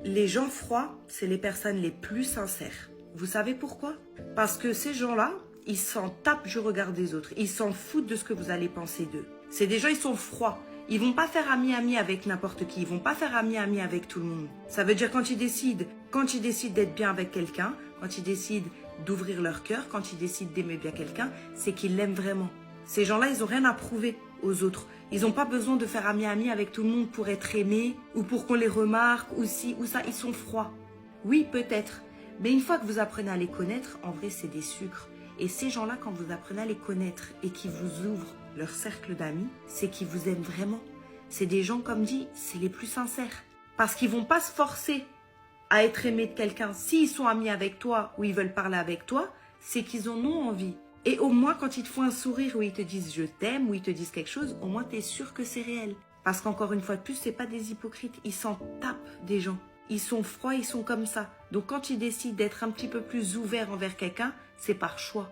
Les gens froids, c'est les personnes les plus sincères. Vous savez pourquoi? Parce que ces gens-là, ils s'en tapent du regard des autres. Ils s'en foutent de ce que vous allez penser d'eux. C'est des gens, ils sont froids. Ils vont pas faire ami-ami avec n'importe qui. Ils vont pas faire ami-ami avec tout le monde. Ça veut dire quand ils décident d'être bien avec quelqu'un, quand ils décident d'ouvrir leur cœur, quand ils décident d'aimer bien quelqu'un, c'est qu'ils l'aiment vraiment. Ces gens-là, ils ont rien à prouver aux autres. Ils n'ont pas besoin de faire ami-ami avec tout le monde pour être aimés ou pour qu'on les remarque ou ci ou ça. Ils sont froids. Oui, peut-être. Mais une fois que vous apprenez à les connaître, en vrai, c'est des sucres. Et ces gens-là, quand vous apprenez à les connaître et qu'ils vous ouvrent leur cercle d'amis, c'est qu'ils vous aiment vraiment. C'est des gens, comme dit, c'est les plus sincères. Parce qu'ils vont pas se forcer à être aimés de quelqu'un. S'ils sont amis avec toi ou ils veulent parler avec toi, c'est qu'ils en ont envie. Et au moins, quand ils te font un sourire ou ils te disent « je t'aime » ou ils te disent quelque chose, au moins, tu es sûr que c'est réel. Parce qu'encore une fois de plus, c'est pas des hypocrites. Ils s'en tapent des gens. Ils sont froids, ils sont comme ça. Donc quand ils décident d'être un petit peu plus ouverts envers quelqu'un, c'est par choix.